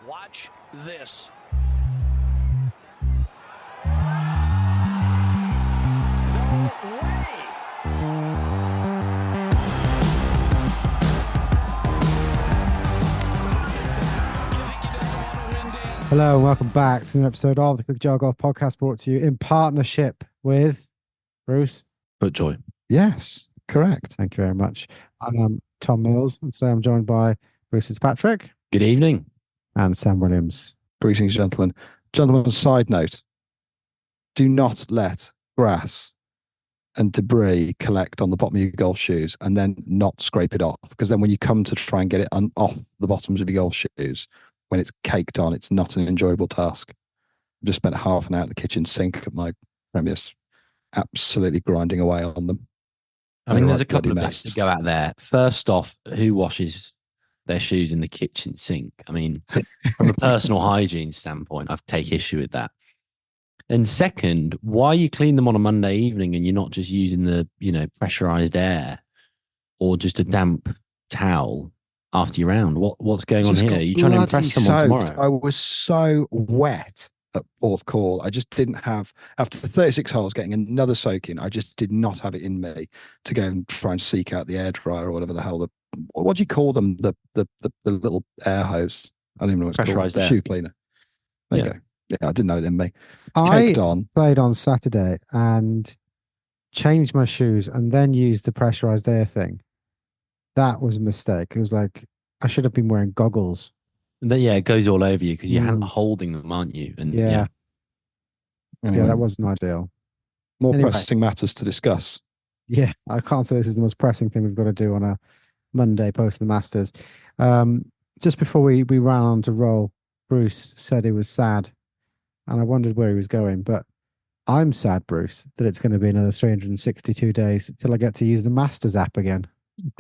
Watch this. No way! Hello and welcome back to an episode of the Quick Jar Golf Podcast, brought to you in partnership with Bruce. Footjoy. Yes, correct. Thank you very much. I'm Tom Mills, and today I'm joined by Bruce Fitzpatrick Good evening. and Sam Williams. Greetings, gentlemen. Gentlemen, side note, do not let grass and debris collect on the bottom of your golf shoes and then not scrape it off. Because then when you come to try and get it off the bottoms of your golf shoes, when it's caked on, it's not an enjoyable task. I just spent half an hour at the kitchen sink at my premises, absolutely grinding away on them. I mean, there's a Bloody couple of mess. bits to go out there. First off, who washes their shoes in the kitchen sink? I mean, from a personal hygiene standpoint, I take issue with that. And second, why you clean them on a Monday evening and you're not just using the, pressurized air or just a damp towel after your round? What's going on Just here? got Are you trying to bloody impress someone soaked. tomorrow? I was so wet at fourth call. I just didn't have, after 36 holes getting another soak in, I just did not have it in me to go and try and seek out the air dryer or whatever the hell, what do you call them? The little air hose. I don't even know what it's called. Pressurized The air. shoe cleaner. There you Yeah. go. Yeah, I didn't know it in me. It's I caked on. played on Saturday and changed my shoes and then used the pressurized air thing. That was a mistake. It was like I should have been wearing goggles. It goes all over you because you're Mm. holding them, aren't you? And Yeah, Anyway, that wasn't ideal. more anyway. pressing matters to discuss. Yeah, I can't say this is the most pressing thing we've got to do on a Monday post the Masters. Just before we ran on to roll, Bruce said he was sad, and I wondered where he was going. But I'm sad, Bruce, that it's going to be another 362 days till I get to use the Masters app again.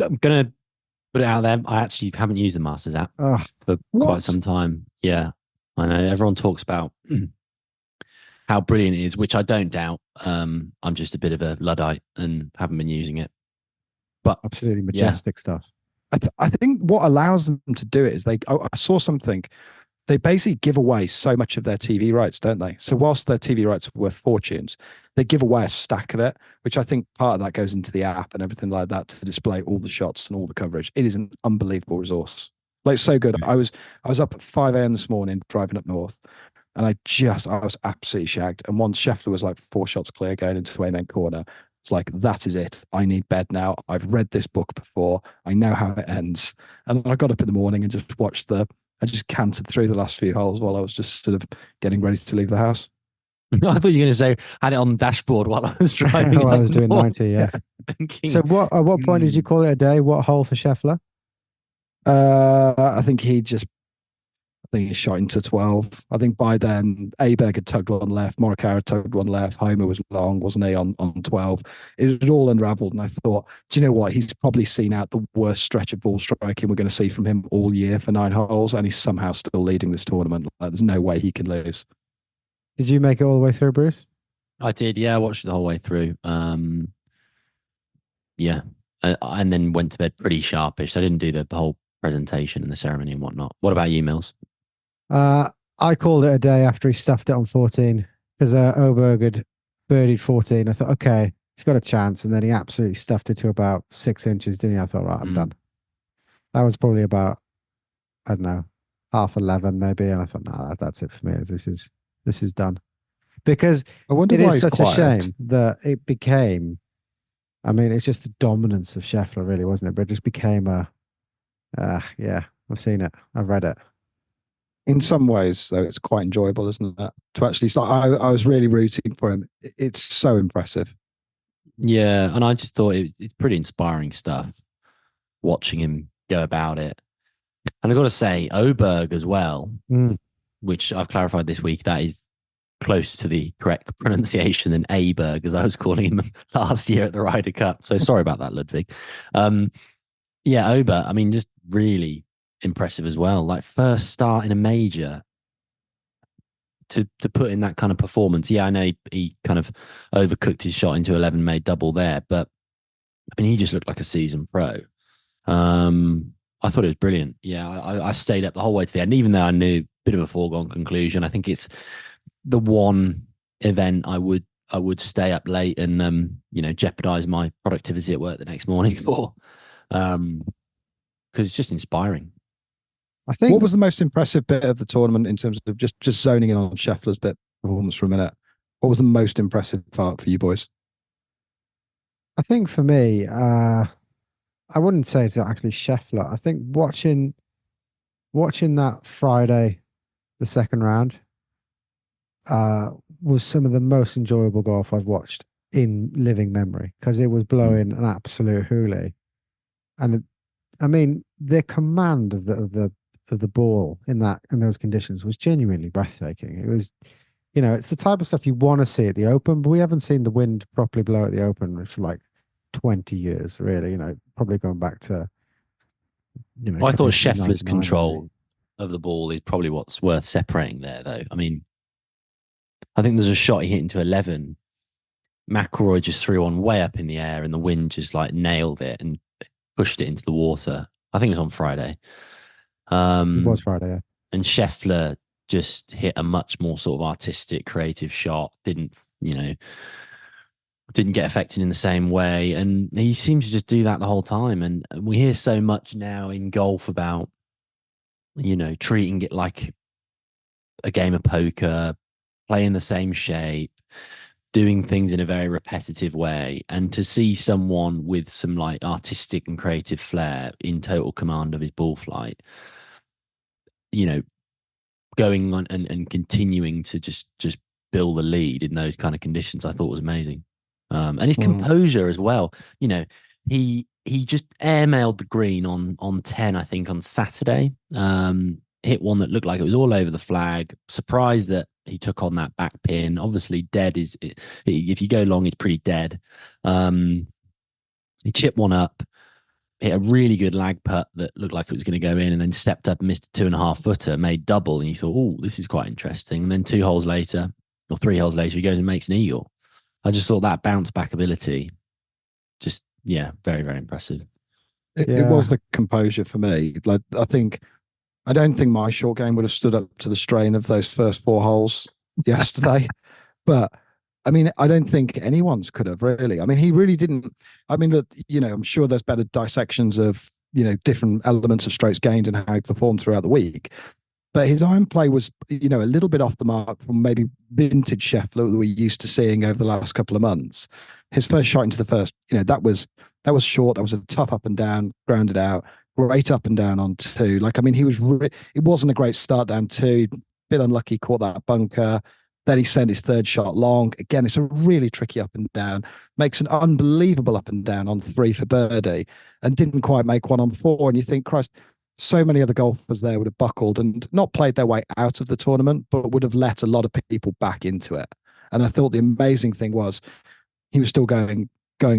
I'm going to put it out there. I actually haven't used the Masters app Oh, for What? quite some time. Yeah, I know. Everyone talks about how brilliant it is, which I don't doubt. I'm just a bit of a Luddite and haven't been using it. But absolutely majestic stuff. I think what allows them to do it is I saw something. They basically give away so much of their TV rights, don't they? So whilst their TV rights are worth fortunes, they give away a stack of it, which I think part of that goes into the app and everything like that to display all the shots and all the coverage. It is an unbelievable resource. Like, so good. I was up at 5 a.m. this morning driving up north, and I was absolutely shagged. And once Scheffler was like 4 shots clear going into Amen corner, it's like, that is it. I need bed now. I've read this book before. I know how it ends. And then I got up in the morning and just watched I just cantered through the last few holes while I was just sort of getting ready to leave the house. I thought you were going to say had it on the dashboard while I was driving. While I was doing north, 90, yeah. thinking, So at what point did you call it a day? What hole for Scheffler? I think he shot into 12. I think by then Aberg had tugged one left, Morikawa had tugged one left, Homer was long, wasn't he, on 12. It had all unraveled, and I thought, do you know what? He's probably seen out the worst stretch of ball striking we're going to see from him all year for 9 holes, and he's somehow still leading this tournament. Like, there's no way he can lose. Did you make it all the way through, Bruce? I did, yeah. I watched it the whole way through. And then went to bed pretty sharpish. So I didn't do the whole presentation and the ceremony and whatnot. What about you, Mills? I called it a day after he stuffed it on 14 because Oberg had birdied 14. I thought, okay, he's got a chance. And then he absolutely stuffed it to about 6 inches, didn't he? I thought, right, I'm done. That was probably about, I don't know, 11:30 maybe. And I thought, no, that's it for me. This is done. Because I wonder it why is he's such quiet. a shame that it became, I mean, it's just the dominance of Scheffler, really, wasn't it? But it just became yeah, I've seen it. I've read it. In some ways, though, it's quite enjoyable, isn't it? To actually start, I was really rooting for him. It's so impressive. Yeah, and I just thought it's pretty inspiring stuff, watching him go about it. And I've got to say, Oberg as well, which I've clarified this week, that is close to the correct pronunciation than Aberg, as I was calling him last year at the Ryder Cup. So sorry about that, Ludwig. Ober, I mean, just really impressive as well. Like, first start in a major to put in that kind of performance. Yeah, I know he kind of overcooked his shot into 11, made double there, but I mean, he just looked like a seasoned pro. I thought it was brilliant. Yeah, I stayed up the whole way to the end, even though I knew bit of a foregone conclusion. I think it's the one event I would stay up late and jeopardize my productivity at work the next morning for, because it's just inspiring. I think What was the most impressive bit of the tournament in terms of just zoning in on Scheffler's bit performance for a minute? What was the most impressive part for you boys? I think for me, I wouldn't say it's actually Scheffler. I think watching that Friday, the second round, was some of the most enjoyable golf I've watched in living memory because it was blowing an absolute hoolie, and I mean the command of the ball in those conditions was genuinely breathtaking. It was, it's the type of stuff you want to see at the Open, but we haven't seen the wind properly blow at the Open for like 20 years, really. Probably going back to, I thought Scheffler's Scheffler's control of the ball is probably what's worth separating there, though. I mean, I think there's a shot he hit into 11. McIlroy just threw on way up in the air, and the wind just like nailed it and pushed it into the water. I think it was on Friday. It was Friday, yeah. And Scheffler just hit a much more sort of artistic, creative shot. Didn't get affected in the same way, and he seems to just do that the whole time. And we hear so much now in golf about treating it like a game of poker, playing the same shape, doing things in a very repetitive way. And to see someone with some like artistic and creative flair in total command of his ball flight, going on and continuing to just build a lead in those kind of conditions, I thought was amazing. And his composure as well. He just airmailed the green on 10, I think, on Saturday. Hit one that looked like it was all over the flag. Surprised that he took on that back pin. Obviously, dead is if you go long, it's pretty dead. He chipped one up, hit a really good lag putt that looked like it was going to go in, and then stepped up and missed a 2.5 footer, made double, and you thought, oh, this is quite interesting. And then 3 holes later, he goes and makes an eagle. I just thought that bounce back ability, just very, very impressive. It was the composure for me. Like I don't think my short game would have stood up to the strain of those first 4 holes yesterday, but I mean, I don't think anyone's could have really. I mean, he really didn't. I mean, I'm sure there's better dissections of different elements of strokes gained and how he performed throughout the week. But his iron play was, a little bit off the mark from maybe vintage Scheffler that we're used to seeing over the last couple of months. His first shot into the first, that was short. That was a tough up and down, grounded out, great up and down on 2. Like, I mean, it wasn't a great start down 2. Bit unlucky, caught that bunker. Then he sent his 3rd shot long. Again, it's a really tricky up and down. Makes an unbelievable up and down on 3 for birdie, and didn't quite make one on 4. And you think, Christ, so many other golfers there would have buckled and not played their way out of the tournament, but would have let a lot of people back into it. And I thought the amazing thing was he was still going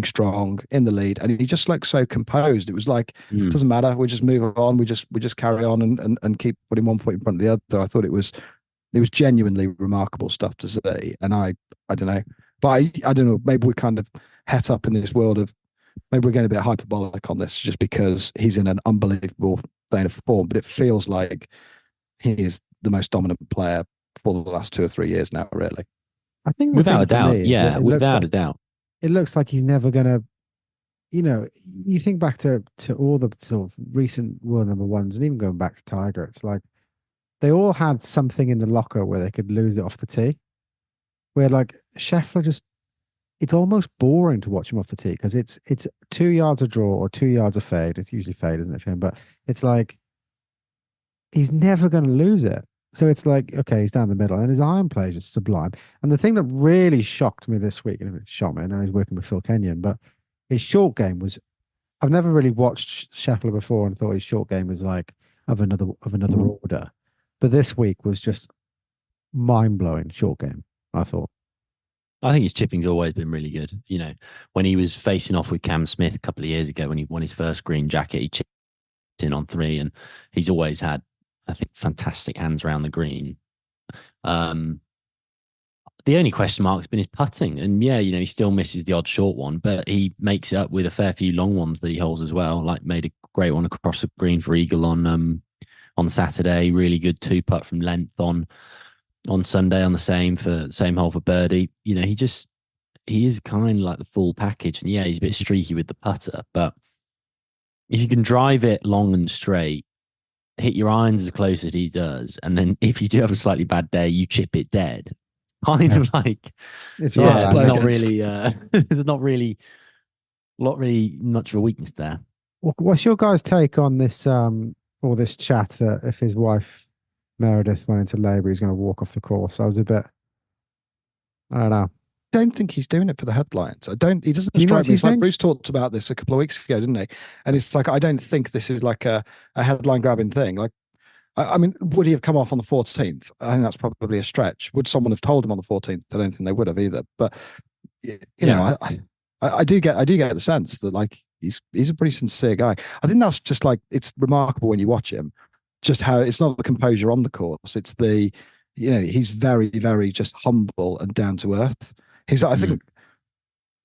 strong in the lead, and he just looked so composed. It was like, it doesn't matter, we just move on, we just carry on and keep putting one foot in front of the other. I thought it was genuinely remarkable stuff to see. And I don't know, but I don't know, maybe we kind of het up in this world of, maybe we're getting a bit hyperbolic on this just because he's in an unbelievable vein of form, but it feels like he is the most dominant player for the last 2 or 3 years now, really. I think without a doubt, without a doubt. It looks like he's never going to, you think back to all the sort of recent world number ones, and even going back to Tiger, it's like they all had something in the locker where they could lose it off the tee. Where like Scheffler it's almost boring to watch him off the tee because it's 2 yards of draw or 2 yards of fade. It's usually fade, isn't it, for him? But it's like he's never going to lose it. So it's like, okay, he's down the middle, and his iron play is just sublime. And the thing that really shocked me this week, and it shocked me, I know he's working with Phil Kenyon, but his short game was, I've never really watched Scheffler before and thought his short game was like of another order. But this week was just mind-blowing short game, I thought. I think his chipping's always been really good. When he was facing off with Cam Smith a couple of years ago, when he won his first green jacket, he chipped in on 3, and he's always had, I think, fantastic hands around the green. The only question mark's been his putting, and he still misses the odd short one, but he makes it up with a fair few long ones that he holds as well. Like made a great one across the green for eagle on on Saturday. Really good 2-putt from length on Sunday on the same hole for birdie. You know, he is kind of like the full package. And yeah, he's a bit streaky with the putter, but if you can drive it long and straight, hit your irons as close as he does, and then if you do have a slightly bad day, you chip it dead. Kind of like It's hard hard to to play not against. really. There's not really much of a weakness there. What's your guys' take on this all this chat that if his wife Meredith went into labour, he's going to walk off the course? I was a bit, I don't know. I don't think he's doing it for the headlines. He doesn't Do you know strike what me. you It's like think? Bruce talked about this a couple of weeks ago, didn't he? And it's like, I don't think this is like a headline grabbing thing. Like, I mean, would he have come off on the 14th? I think that's probably a stretch. Would someone have told him on the 14th? I don't think they would have either. But you know, I do get the sense that like he's a pretty sincere guy. I think that's just like, it's remarkable when you watch him, just how it's not the composure on the course. It's the, you know, he's very, very just humble and down to earth. I think,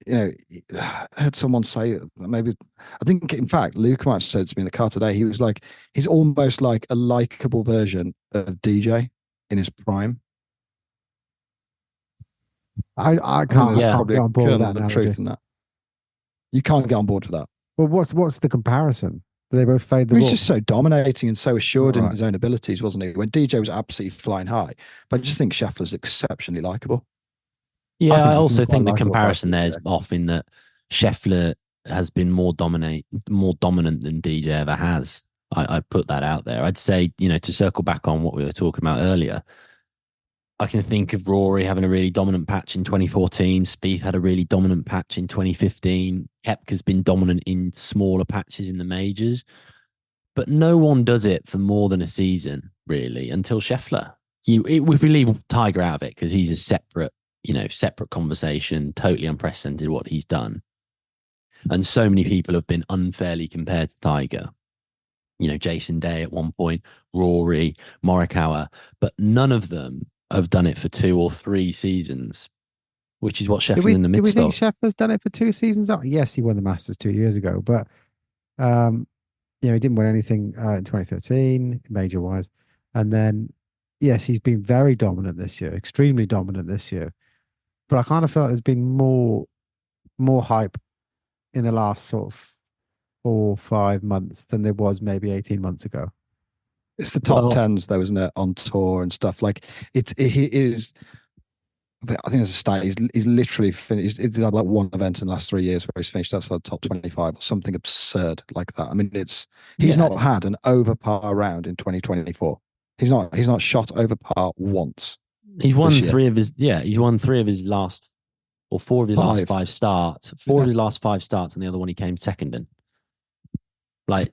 you know, I heard someone say maybe, I think in fact, Luke might have said to me in the car today, he was like, he's almost like a likable version of DJ in his prime. I I think can't, there's I can't probably get a on board with kernel that of truth analogy. in that. You can't get on board with that. Well, what's the comparison? Do they both fade the He was ball? just so dominating and so assured in Right. his own abilities, wasn't he? When DJ was absolutely flying high. But I just think Scheffler's exceptionally likable. Yeah, think I he's also quite think the likeable guy, comparison to be there is fair. off in that Scheffler has been more dominant than DJ ever has. I'd put that out there. I'd say, you know, to circle back on what we were talking about earlier, I can think of Rory having a really dominant patch in 2014. Spieth had a really dominant patch in 2015. Koepka's been dominant in smaller patches in the majors, but no one does it for more than a season, really, until Scheffler. If we leave Tiger out of it, because he's a separate conversation, totally unprecedented what he's done. And so many people have been unfairly compared to Tiger. You know, Jason Day at one point, Rory, Morikawa, but none of them have done it for 2 or 3 seasons, which is what Shefflin's in the Do we midst think of. Scheffler's done it for 2 seasons? Oh, yes, he won the Masters 2 years ago, but you know, he didn't win anything in 2013, major wise. And then, yes, he's been very dominant this year, extremely dominant this year. But I kind of felt there's been more hype in the last sort of 4 or 5 months than there was maybe 18 months ago. It's the top Well- tens though, isn't it? On tour and stuff. Like he is. I think there's a stat. He's literally finished. It's like one event in the last 3 years where he's finished outside the top 25 or something absurd like that. I mean, he's Yeah. not had an over par round in 2024. He's not shot over par once. He's won this year. 3 of his he's won 3 of his last, or 4 of his last 5 starts. 4 of his last 5 starts, and the other one he came second in. Like,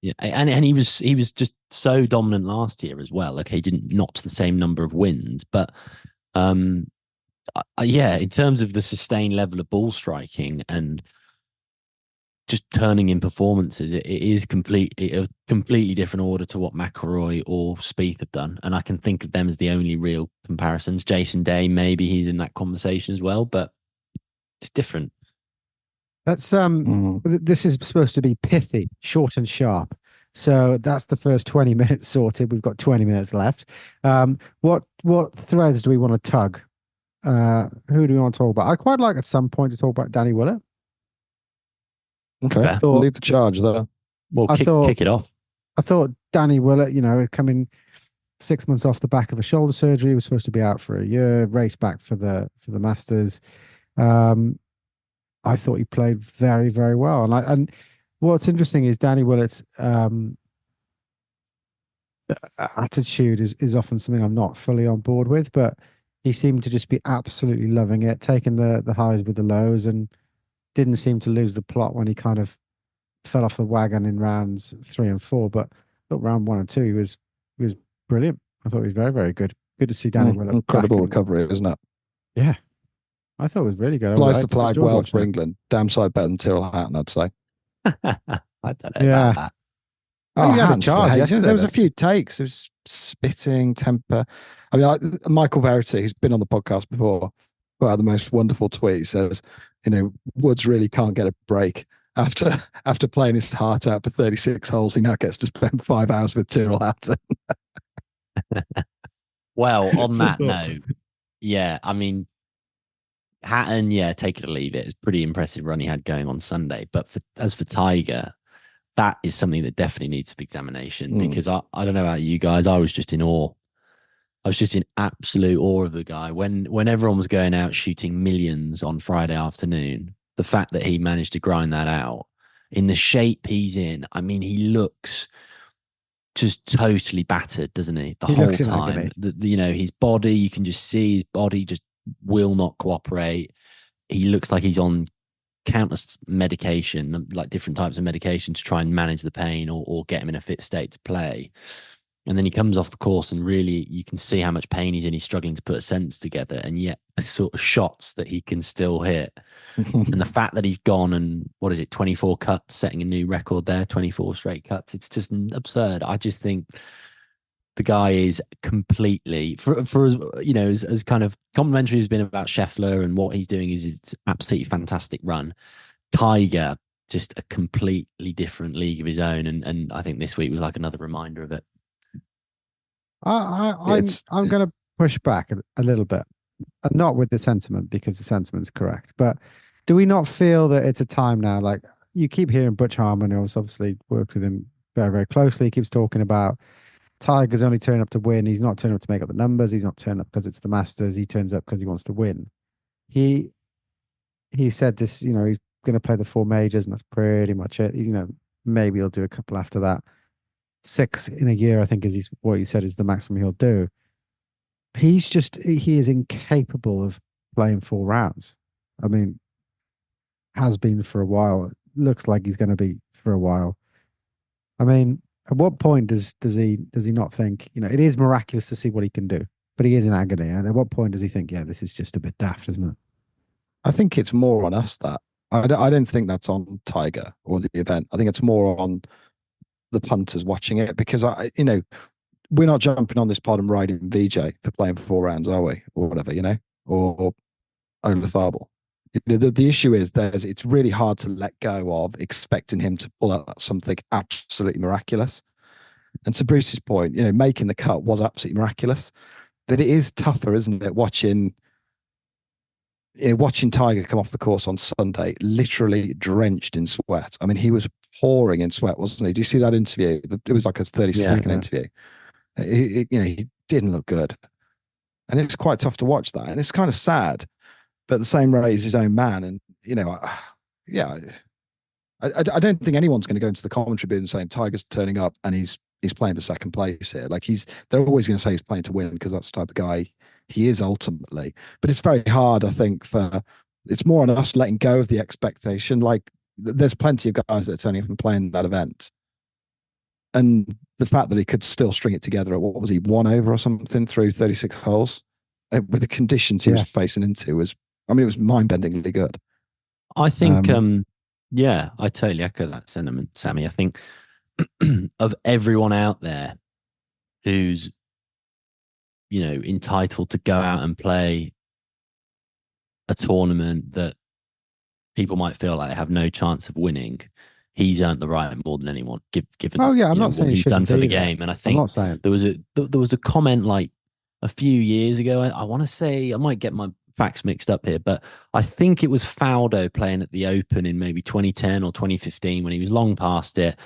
yeah, and he was just so dominant last year as well. Okay, he didn't notch the same number of wins, but yeah, in terms of the sustained level of ball striking and just turning in performances, it is a completely different order to what McIlroy or Spieth have done, and I can think of them as the only real comparisons. Jason Day, maybe he's in that conversation as well, but it's different. That's this is supposed to be pithy, short and sharp. So that's the first 20 minutes sorted. We've got 20 minutes left. What threads do we want to tug? Who do we want to talk about? I'd quite like at some point to talk about Danny Willett. Okay, Fair. we'll leave the charge there. Well, I thought- kick it off. I thought Danny Willett, you know, coming 6 months off the back of a shoulder surgery, was supposed to be out for a year, race back for the Masters. I thought he played very, very well. And what's interesting is Danny Willett's attitude is often something I'm not fully on board with, but he seemed to just be absolutely loving it, taking the highs with the lows, and didn't seem to lose the plot when he kind of fell off the wagon in rounds 3 and 4. But look, round 1 and 2, he was brilliant. I thought he was very, very good. Good to see Danny Willett. Incredible back and- recovery, isn't it? Yeah, I thought it was really good. Flies I the flag enjoyed well watching for it. England. Damn side better than Tyrrell Hatton, I'd say. I don't know Yeah. about that. I think he had a Hatton's charge fair. yesterday, There was a though. few takes. There was spitting, temper. I mean, Michael Verity, who's been on the podcast before, put out the most wonderful tweet. He says, you know, Woods really can't get a break. after playing his heart out for 36 holes, he now gets to spend 5 hours with Tyrrell Hatton. Well, on So I that thought- note, yeah, I mean, Hatton, yeah, take it or leave it. It's a pretty impressive run he had going on Sunday. But as for Tiger, that is something that definitely needs some examination because I don't know about you guys. I was just in awe. I was just in absolute awe of the guy. When everyone was going out shooting millions on Friday afternoon, the fact that he managed to grind that out in the shape he's in, I mean, he looks just totally battered, doesn't he? The He whole looks in time. agony. You know, his body, you can just see his body just will not cooperate. He looks like he's on countless medication, like different types of medication to try and manage the pain or get him in a fit state to play. And then he comes off the course and really you can see how much pain he's in. He's struggling to put a sentence together. And yet the sort of shots that he can still hit. And the fact that he's gone and 24 cuts, setting a new record there, 24 straight cuts. It's just absurd. I just think the guy is completely for as kind of complimentary has been about Scheffler and what he's doing is it's absolutely fantastic run. Tiger, just a completely different league of his own. And I think this week was like another reminder of it. I'm going to push back a little bit, and not with the sentiment because the sentiment's correct. But do we not feel that it's a time now? Like you keep hearing Butch Harmon, who's obviously worked with him very, very closely. He keeps talking about Tiger's only turning up to win. He's not turning up to make up the numbers. He's not turning up because it's the Masters. He turns up because he wants to win. He said this. He's going to play the 4 majors, and that's pretty much it. Maybe he'll do a couple after that. 6 in a year, I think, is what he said is the maximum he'll do. He is incapable of playing 4 rounds. I mean, has been for a while. Looks like he's going to be for a while. I mean, at what point does he not think, it is miraculous to see what he can do, but he is in agony. And at what point does he think, yeah, this is just a bit daft, isn't it? I think it's more on us that I don't think that's on Tiger or the event. I think it's more on the punters watching it because we're not jumping on this pod and riding VJ for playing 4 rounds, are we? Or whatever, or Olazabal. The issue is it's really hard to let go of expecting him to pull out something absolutely miraculous. And to Bruce's point, making the cut was absolutely miraculous, but it is tougher, isn't it? Watching Tiger come off the course on Sunday, literally drenched in sweat. I mean, he was pouring in sweat, wasn't he? Do you see that interview? It was like a 30-second interview. He didn't look good, and it's quite tough to watch that, and it's kind of sad. But the same rate is his own man, and I don't think anyone's going to go into the commentary booth and saying Tiger's turning up and he's playing for second place here. Like they're always going to say he's playing to win because that's the type of guy he is ultimately. But it's very hard, I think, it's more on us letting go of the expectation. Like there's plenty of guys that are turning up and playing that event. And the fact that he could still string it together at, what was he, 1 over or something through 36 holes with the conditions he was facing into it was mind-bendingly good. I think, I totally echo that sentiment, Sammy. I think of everyone out there who's, entitled to go out and play a tournament that people might feel like they have no chance of winning, he's earned the right more than anyone, given I'm not saying what he's done for the be there. game. And I think I'm not saying there was a comment like a few years ago. I want to say, I might get my facts mixed up here, but I think it was Faldo playing at the Open in maybe 2010 or 2015 when he was long past it.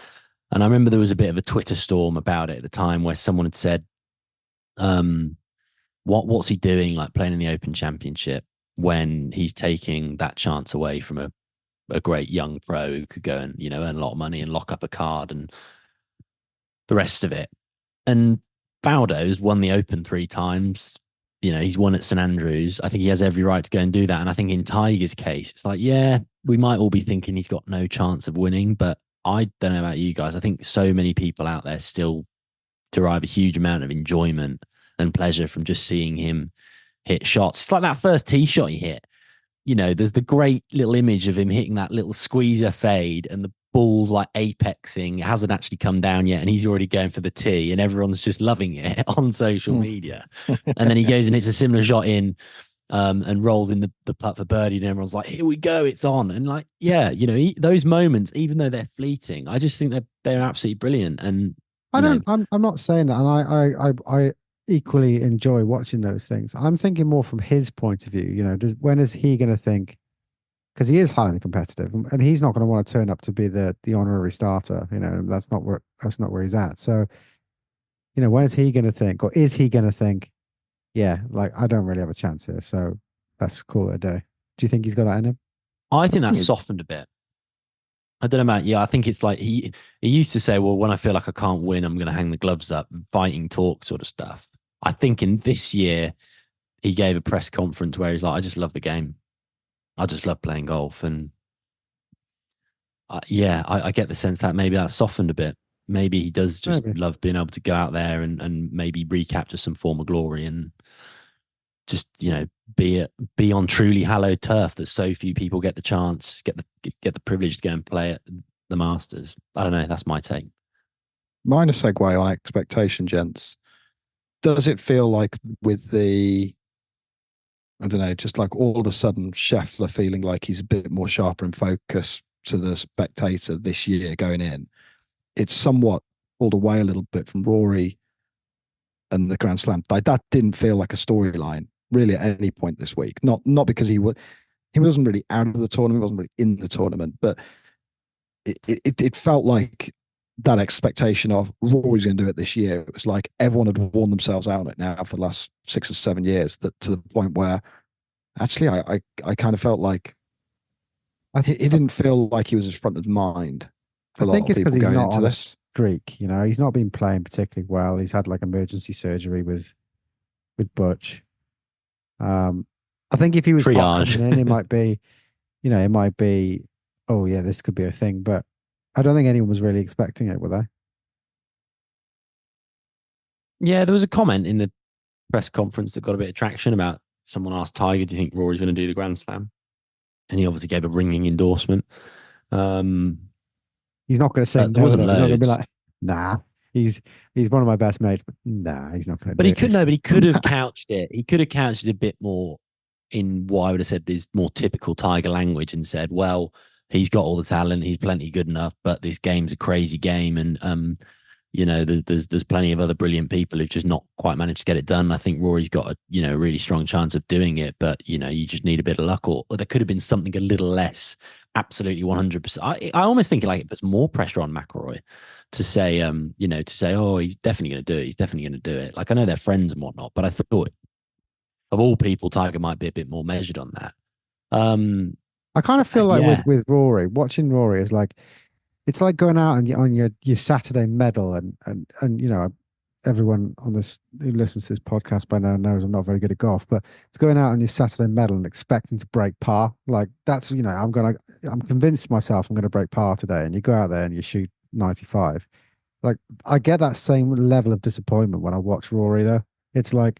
And I remember there was a bit of a Twitter storm about it at the time where someone had said, what's he doing, like playing in the Open Championship when he's taking that chance away from a great young pro who could go and, earn a lot of money and lock up a card and the rest of it. And Faldo's won the Open 3 times. He's won at St Andrews. I think he has every right to go and do that. And I think in Tiger's case, it's like, yeah, we might all be thinking he's got no chance of winning, but I don't know about you guys. I think so many people out there still derive a huge amount of enjoyment and pleasure from just seeing him hit shots. It's like that first tee shot he hit. There's the great little image of him hitting that little squeezer fade and the ball's like apexing. It hasn't actually come down yet and he's already going for the tee and everyone's just loving it on social media. And then he goes and hits a similar shot in and rolls in the putt for birdie, and everyone's like, "Here we go, it's on!" And like, yeah, those moments, even though they're fleeting, I just think they're absolutely brilliant. And I don't. I'm not saying that, and I equally enjoy watching those things. I'm thinking more from his point of view. When is he going to think? Because he is highly competitive, and he's not going to want to turn up to be the honorary starter. That's not where he's at. So, when is he going to think, or is he going to think? Yeah, like I don't really have a chance here, so let's call it a day. Do you think he's got that in him? I think that's Yeah. softened a bit. I don't know about I think it's like he used to say, well, when I feel like I can't win, I'm going to hang the gloves up, fighting talk sort of stuff. I think in this year, he gave a press conference where he's like, I just love the game. I just love playing golf. And I get the sense that maybe that's softened a bit. Maybe he does just Maybe. love being able to go out there and maybe recapture some form of glory and just, be on truly hallowed turf that so few people get the chance, get the privilege to go and play at the Masters. I don't know. That's my take. Minor segue on expectation, gents. Does it feel like with I don't know, just like all of a sudden Scheffler feeling like he's a bit more sharper in focus to the spectator this year going in, it's somewhat pulled away a little bit from Rory and the Grand Slam. Like that didn't feel like a storyline really at any point this week. Not because he wasn't really out of the tournament, he wasn't really in the tournament, but it felt like that expectation of Rory's going to do it this year. It was like everyone had worn themselves out on it now for the last 6 or 7 years, that to the point where actually I kind of felt like it didn't feel like he was as front of mind for I a lot think of it's because people he's going not into on a this. streak. He's not been playing particularly well. He's had like emergency surgery with Butch. I think if he was hot Triage. coming in, it might be, oh yeah, this could be a thing. But I don't think anyone was really expecting it, were they? Yeah, there was a comment in the press conference that got a bit of traction about someone asked Tiger, do you think Rory's going to do the Grand Slam? And he obviously gave a ringing endorsement. He's not going to say There no, wasn't though. He's not going to be loads. like, nah. He's one of my best mates, but nah, he's not going to But do he it. could no, but he could have couched it. He could have couched it a bit more in what I would have said is more typical Tiger language and said, well, he's got all the talent, he's plenty good enough, but this game's a crazy game, and there's plenty of other brilliant people who've just not quite managed to get it done. I think Rory's got a really strong chance of doing it, but you just need a bit of luck, or there could have been something a little less absolutely 100%. I almost think like it puts more pressure on McIlroy to say, oh, he's definitely going to do it. He's definitely going to do it. Like, I know they're friends and whatnot, but I thought of all people, Tiger might be a bit more measured on that. I kind of feel like Yeah. with Rory, watching Rory is like, it's like going out and on your Saturday medal, and everyone on this who listens to this podcast by now knows I'm not very good at golf, but it's going out on your Saturday medal and expecting to break par. Like that's I'm convinced myself I'm gonna break par today, and you go out there and you shoot 95. Like I get that same level of disappointment when I watch Rory though. It's like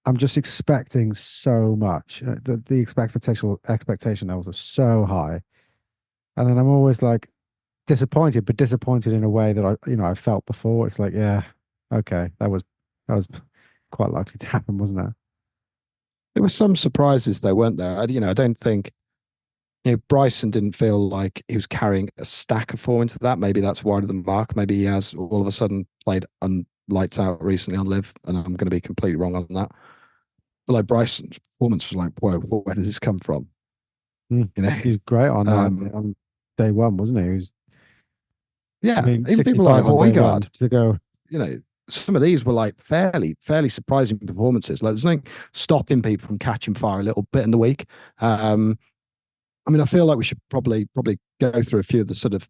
I'm just expecting so much. The expectation levels are so high, and then I'm always like disappointed, but disappointed in a way that I felt before. It's like, yeah, okay, that was quite likely to happen, wasn't it? There were some surprises though, weren't there? I don't think Bryson didn't feel like he was carrying a stack of form into that. Maybe that's wide of the mark. Maybe he has all of a sudden played lights out recently on live, and I'm going to be completely wrong on that. But like Bryson's performance was like, whoa, where did this come from? He was great on day one, wasn't he? I Yeah, mean, even people like 65 on day one Højgaard, to go. some of these were like fairly surprising performances. Like there's nothing stopping people from catching fire a little bit in the week. I mean, I feel like we should probably go through a few of the sort of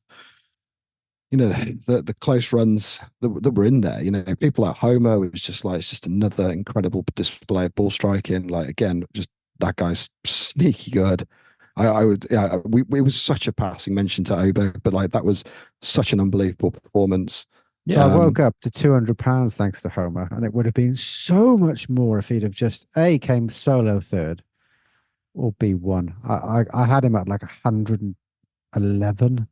the close runs that were in there. People like Homer was just like, it's just another incredible display of ball striking. Like again, just that guy's sneaky good. I would, yeah. It was such a passing mention to Aberg, but like that was such an unbelievable performance. So I Yeah. woke up to £200 thanks to Homer, and it would have been so much more if he'd have just came solo third or B won. I had him at like 111.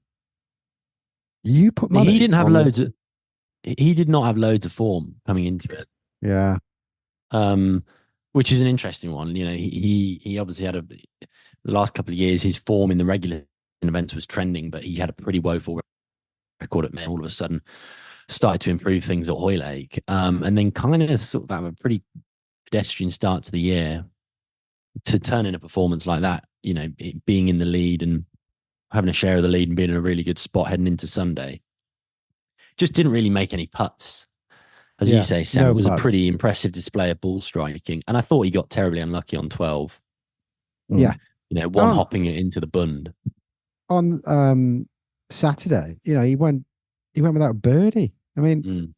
You put money. He didn't have on loads of. He did not have loads of form coming into it. Yeah. which is an interesting one. You know, he obviously had the last couple of years, his form in the regular events was trending, but he had a pretty woeful record at May. All of a sudden, started to improve things at Hoylake, and then kind of sort of have a pretty pedestrian start to the year to turn in a performance like that. You know, being in the lead and having a share of the lead and being in a really good spot heading into Sunday. Just didn't really make any putts. As you say, Sam, no it was a putts. pretty impressive display of ball striking. And I thought he got terribly unlucky on 12. Yeah. You know, one hopping it into the bund. On Saturday, you know, he went without birdie. I mean,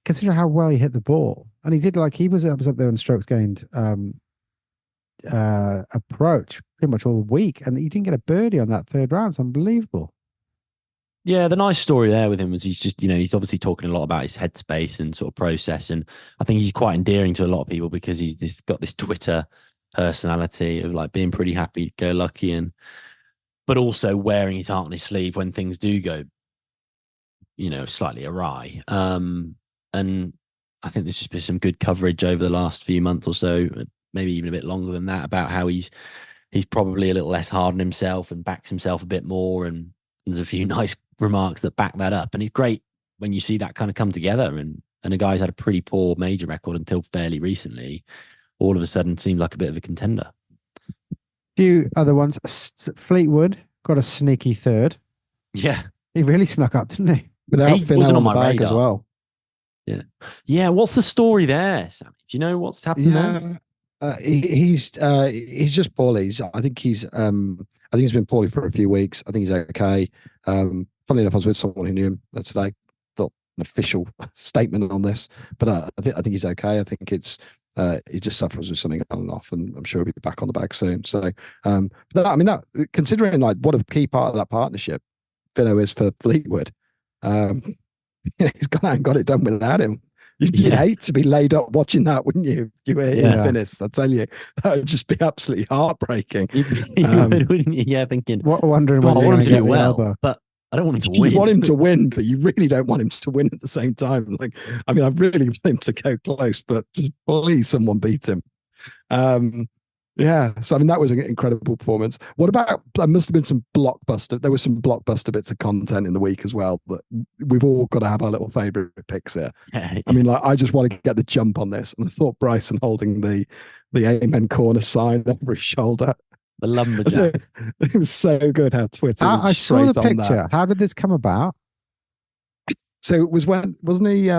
consider how well he hit the ball. And he did, like, he was up there on strokes gained approach pretty much all week. And he didn't get a birdie on that third round. It's unbelievable. Yeah, the nice story there with him was he's just, you know, he's obviously talking a lot about his headspace and sort of process. And I think he's quite endearing to a lot of people because he's got this Twitter personality of like being pretty happy go lucky, but also wearing his heart on his sleeve when things do go, you know, slightly awry. And I think there's just been some good coverage over the last few months or so, maybe even a bit longer than that, about how he's probably a little less hard on himself and backs himself a bit more. And there's a few nice remarks that back that up. And it's great when you see that kind of come together. And a guy's had a pretty poor major record until fairly recently, all of a sudden seemed like a bit of a contender. Few other ones. Fleetwood got a sneaky third. Yeah. He really snuck up, didn't he? Without He Finau wasn't on on the my bag as radar. well. Yeah. Yeah. What's the story there, Sammy? Do you know what's happened there? He's just poorly. I think he's been poorly for a few weeks. I think he's okay. Funnily enough, I was with someone who knew him today. Not an official statement on this, but I think he's okay. I think it's he just suffers with something on and off, and I'm sure he'll be back on the bag soon. So, that considering like what a key part of that partnership Finau is for Fleetwood, he's gone out and got it done without him. You'd hate to be laid up watching that, wouldn't you? You were in Finnis. I tell you, that would just be absolutely heartbreaking. You would, wouldn't you? Yeah, thinking, wondering well, I whether want him to get do the well, elbow. but I don't want him to win. You want him to win, but you really don't want him to win at the same time. Like, I mean, I really want him to go close, but just please someone beat him. Yeah, so I mean that was an incredible performance. What about? There must have been some blockbuster. There were some blockbuster bits of content in the week as well. But we've all got to have our little favorite picks here. I mean, like I just want to get the jump on this, and I thought Bryson holding the Amen corner sign over his shoulder, the lumberjack. It was so good how Twitter. I saw the picture. How did this come about? So it was wasn't he?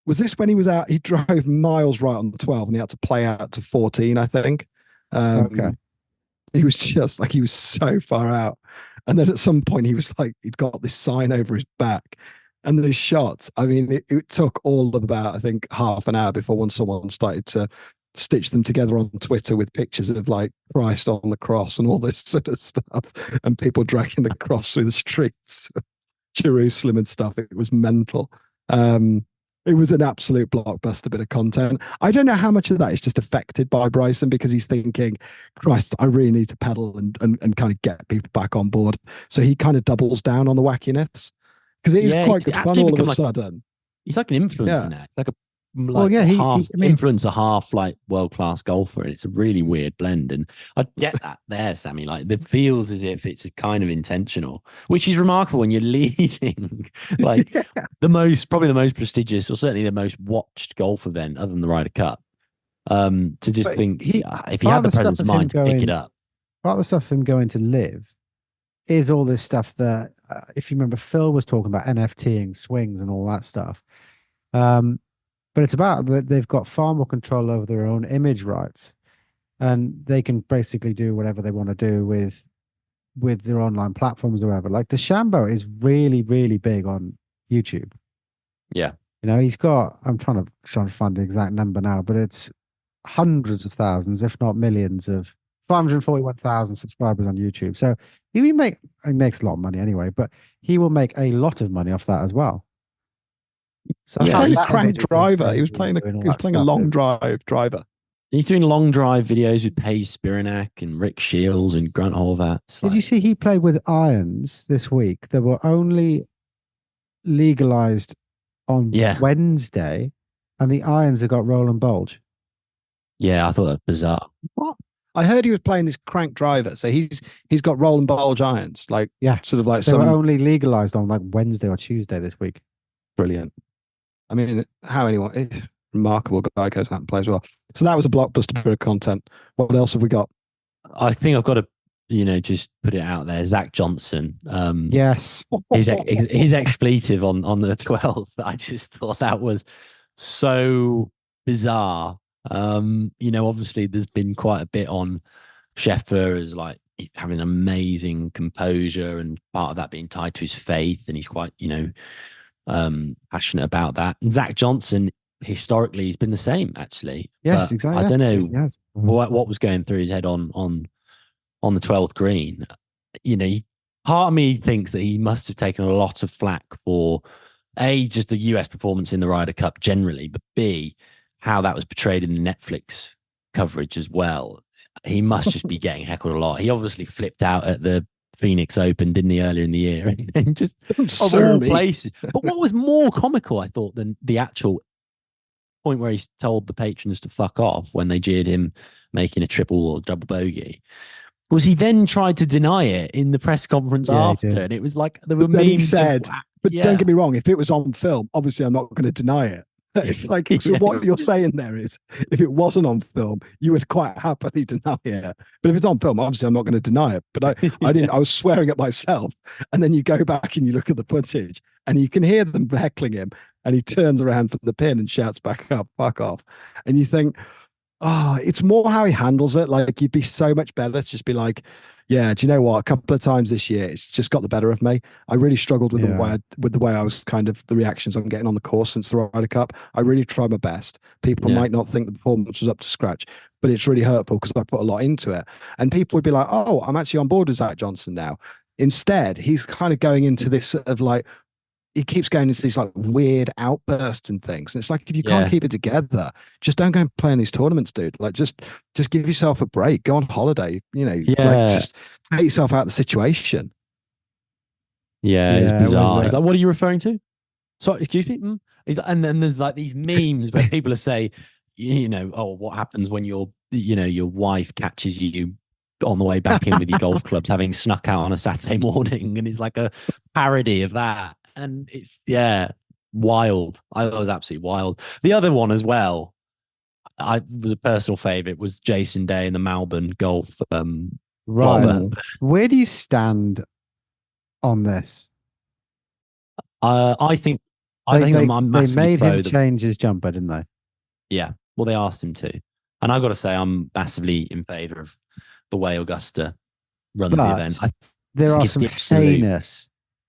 Was this when he was out? He drove miles right on the 12 and he had to play out to 14, I think. Okay. He was just like, he was so far out. And then at some point he was like, he'd got this sign over his back and the shots. I mean, it took all of about, I think, half an hour before someone started to stitch them together on Twitter with pictures of like Christ on the cross and all this sort of stuff and people dragging the cross through the streets of Jerusalem and stuff. It was mental. It was an absolute blockbuster bit of content. I don't know how much of that is just affected by Bryson because he's thinking, Christ, I really need to pedal and kind of get people back on board. So he kind of doubles down on the wackiness because it is quite good fun all of a sudden. He's like an influencer now. It's like a half influencer, half like world-class golfer. And it's a really weird blend. And I get that there, Sammy. Like it feels as if it's kind of intentional, which is remarkable when you're leading like probably the most prestigious or certainly the most watched golf event other than the Ryder Cup. To just if he had the presence of mind to pick it up. Part of the stuff of him going to live is all this stuff that, if you remember, Phil was talking about NFTing swings and all that stuff. But it's about that they've got far more control over their own image rights, and they can basically do whatever they want to do with their online platforms or whatever. Like DeChambeau is really, really big on YouTube. Yeah, you know, he's got. I'm trying to find the exact number now, but it's hundreds of thousands, if not millions, of 541,000 subscribers on YouTube. So he makes a lot of money anyway, but he will make a lot of money off that as well. So yeah, he's crank driver. He was playing a long driver. He's doing long drive videos with Paige Spiranak and Rick Shields and Grant Horvath. Did you see he played with irons this week that were only legalized on Wednesday, and the irons have got roll and bulge? Yeah, I thought that was bizarre. What? I heard he was playing this crank driver, so he's got roll and bulge irons, like Yeah. sort of like They were some only legalized on like Wednesday or Tuesday this week. brilliant. I mean, how anyone remarkable guy goes out and plays well. So that was a blockbuster bit of content. What else have we got? I think I've got to, just put it out there. Zach Johnson. Yes. His expletive on the 12th. I just thought that was so bizarre. Obviously there's been quite a bit on Scheffler as like having amazing composure, and part of that being tied to his faith, and he's quite, passionate about that. And Zach Johnson, historically, he's been the same actually. Yes, But exactly. I don't know Yes. what was going through his head on the 12th green. Part of me thinks that he must have taken a lot of flack for A, just the US performance in the Ryder Cup generally, but B, how that was portrayed in the Netflix coverage as well. He must just be getting heckled a lot. He obviously flipped out at the Phoenix Open, didn't he, earlier in the year? And just of all places. But what was more comical, I thought, than the actual point where he told the patrons to fuck off when they jeered him making a triple or double bogey, was he then tried to deny it in the press conference after. And it was like there were memes. He said, but don't get me wrong, if it was on film, obviously I'm not going to deny it. It's like, so what you're saying there is, if it wasn't on film, you would quite happily deny it. But if it's on film, obviously I'm not going to deny it. But I was swearing at myself. And then you go back and you look at the footage and you can hear them heckling him, and he turns around from the pin and shouts back up, fuck off. And you think, oh, it's more how he handles it. Like, you'd be so much better to just be like, yeah, do you know what? A couple of times this year, it's just got the better of me. I really struggled with the way I was kind of the reactions I'm getting on the course since the Ryder Cup. I really tried my best. People might not think the performance was up to scratch, but it's really hurtful because I put a lot into it. And people would be like, oh, I'm actually on board with Zach Johnson now. Instead, he's kind of going into this sort of like, he keeps going into these like weird outbursts and things. And it's like, if you can't keep it together, just don't go and play in these tournaments, dude. Like, just give yourself a break. Go on holiday. Like, just take yourself out of the situation. Yeah, it's bizarre. He's like, what are you referring to? Sorry, excuse me. And then there's like these memes where people are saying, oh, what happens when your wife catches you on the way back in with your golf clubs, having snuck out on a Saturday morning, and it's like a parody of that. And it's wild. I thought it was absolutely wild. The other one as well, I was a personal favorite, was Jason Day in the Melbourne golf. Right. Where do you stand on this? I think they made him change his jumper, didn't they? Yeah. Well, they asked him to, and I've got to say, I'm massively in favour of the way Augusta runs the event. There are some